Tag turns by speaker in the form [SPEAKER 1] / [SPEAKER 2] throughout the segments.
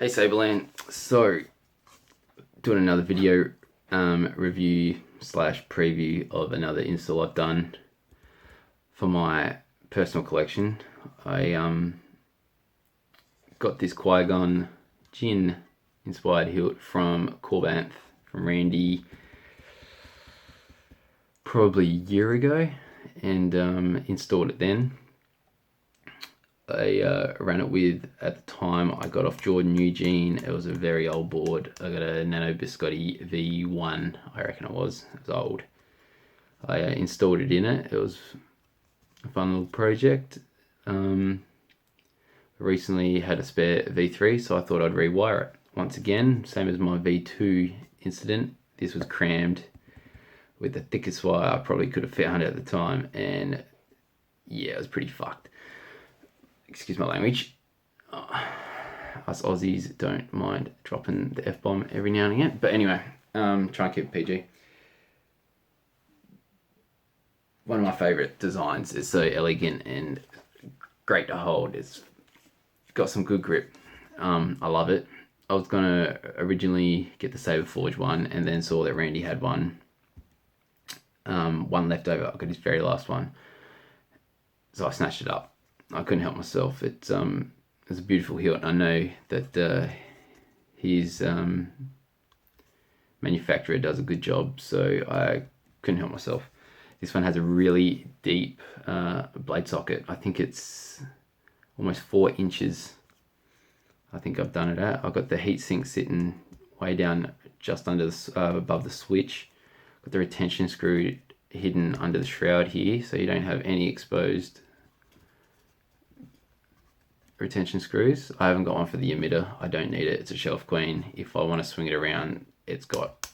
[SPEAKER 1] Hey Saberland, so doing another video review slash preview of another install I've done for my personal collection. I got this Qui-Gon Jinn inspired hilt from Korbanth from Randy probably a year ago, and installed it then. I ran it with, at the time I got off Jordan Eugene, it was a very old board. I got a Nano biscotte V1, I reckon it was old. I installed it in it. It was a fun little project. Recently had a spare V3, so I thought I'd rewire it. Once again, same as my V2 incident, this was crammed with the thickest wire I probably could have found at the time, and yeah, it was pretty fucked. Excuse my language. Us Aussies don't mind dropping the F-bomb every now and again. But anyway, try and keep it PG. One of my favourite designs. It's so elegant and great to hold. It's got some good grip. I love it. I was going to originally get the Saber Forge one, and then saw that Randy had one. One left over. I got his very last one. So I snatched it up. I couldn't help myself. It's a beautiful hilt. I know that his manufacturer does a good job, so I couldn't help myself. This one has a really deep blade socket. I think it's almost 4 inches. I think I've done it at. I've got the heatsink sitting way down, just under the, above the switch. Got the retention screw hidden under the shroud here, so you don't have any exposed retention screws. I haven't got one for the emitter. I don't need it. It's a shelf queen. If I want to swing it around, it's got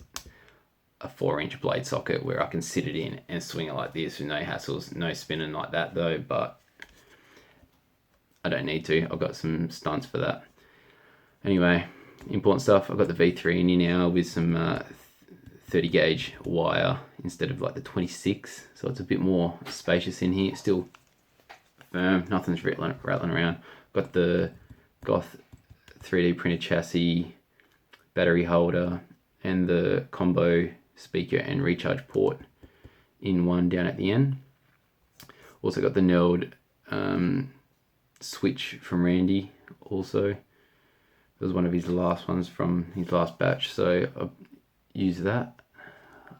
[SPEAKER 1] a 4-inch blade socket where I can sit it in and swing it like this with no hassles. No spinning like that though, but I don't need to. I've got some stunts for that. Anyway, important stuff. I've got the V3 in here now with some 30 gauge wire instead of like the 26, so it's a bit more spacious in here. It's still firm, nothing's rattling around. Got the Goth 3D printed chassis, battery holder, and the combo speaker and recharge port in one down at the end. Also got the knurled switch from Randy also. It was one of his last ones from his last batch, so I used that.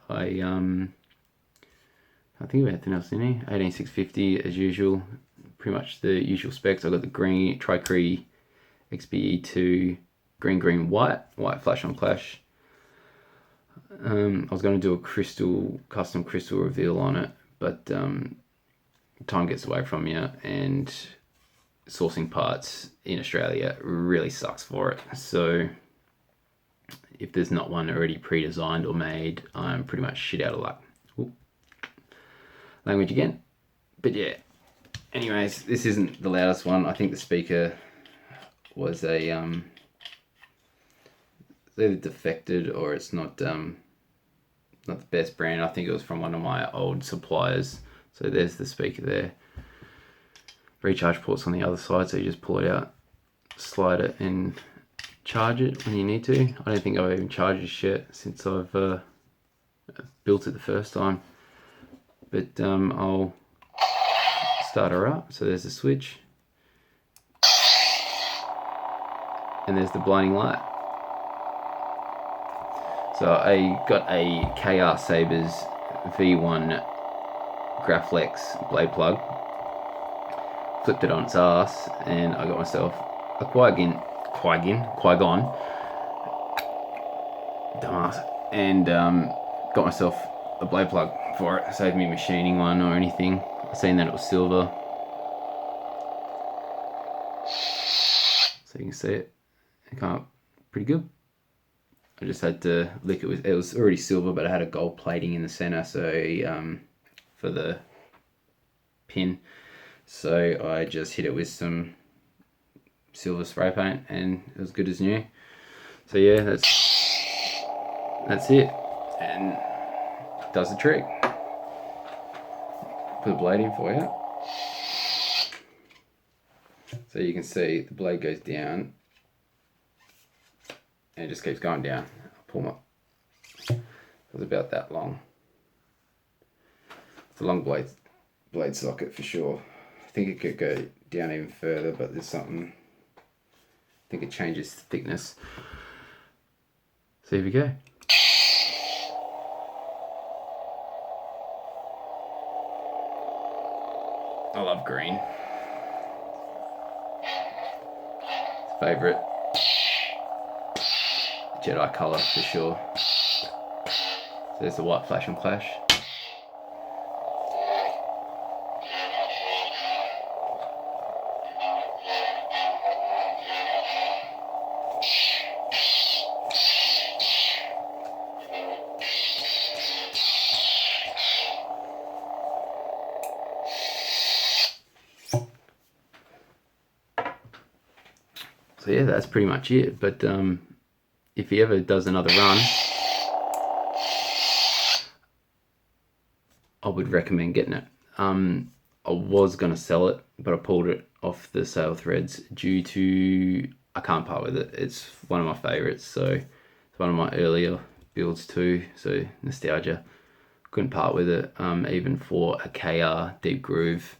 [SPEAKER 1] I can't think of anything else in here. 18650 as usual. Pretty much the usual specs. I've got the green cree XBE2 green white flash on clash. I was going to do a custom crystal reveal on it, but time gets away from you, and sourcing parts in Australia really sucks for it. So if there's not one already pre-designed or made, I'm pretty much shit out of luck. Ooh. Language again. But yeah. Anyways, this isn't the loudest one. I think the speaker was a either defected or it's not the best brand. I think it was from one of my old suppliers. So there's the speaker there. Recharge port's on the other side, so you just pull it out, slide it, and charge it when you need to. I don't think I've even charged this yet since I've built it the first time. But I'll start her up. So there's the switch, and there's the blinding light. So I got a KR Sabers V1 Graflex blade plug, flipped it on its ass, and I got myself a Qui-Gon, dumbass, and got myself a blade plug for it. Saved me machining one or anything. I seen that it was silver, so you can see it. It came up pretty good. I just had to lick it with. It was already silver, but I had a gold plating in the center, so for the pin. So I just hit it with some silver spray paint, and it was good as new. So yeah, that's it, and it does the trick. Put the blade in for you. So you can see the blade goes down and it just keeps going down. I'll pull my, it was about that long. It's a long blade socket for sure. I think it could go down even further, but there's something, I think it changes the thickness. So here we go. I love green. Favourite Jedi colour for sure. So there's the white flash and clash. So yeah, that's pretty much it. But if he ever does another run, I would recommend getting it. I was going to sell it, but I pulled it off the sale threads due to I can't part with it. It's one of my favourites, so it's one of my earlier builds too, so nostalgia. Couldn't part with it, even for a KR deep groove.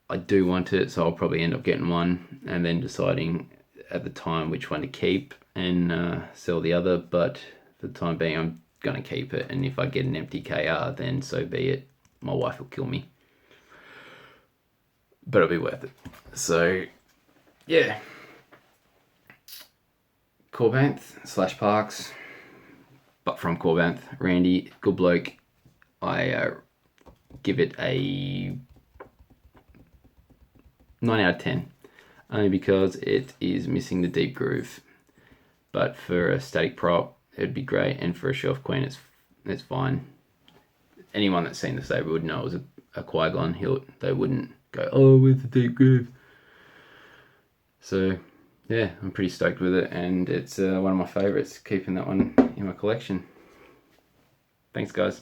[SPEAKER 1] I do want it, so I'll probably end up getting one and then deciding at the time which one to keep and sell the other. But for the time being, I'm going to keep it, and if I get an empty KR, then so be it. My wife will kill me, but it'll be worth it. So yeah, Korbanth / Parks, but from Korbanth. Randy, good bloke. I give it a 9 out of 10, only because it is missing the deep groove. But for a static prop, it'd be great, and for a shelf queen, it's fine. Anyone that's seen the Saber would know it was a Qui-Gon Hilt. They wouldn't go, oh, with the deep groove. So yeah, I'm pretty stoked with it, and it's one of my favourites, keeping that one in my collection. Thanks guys.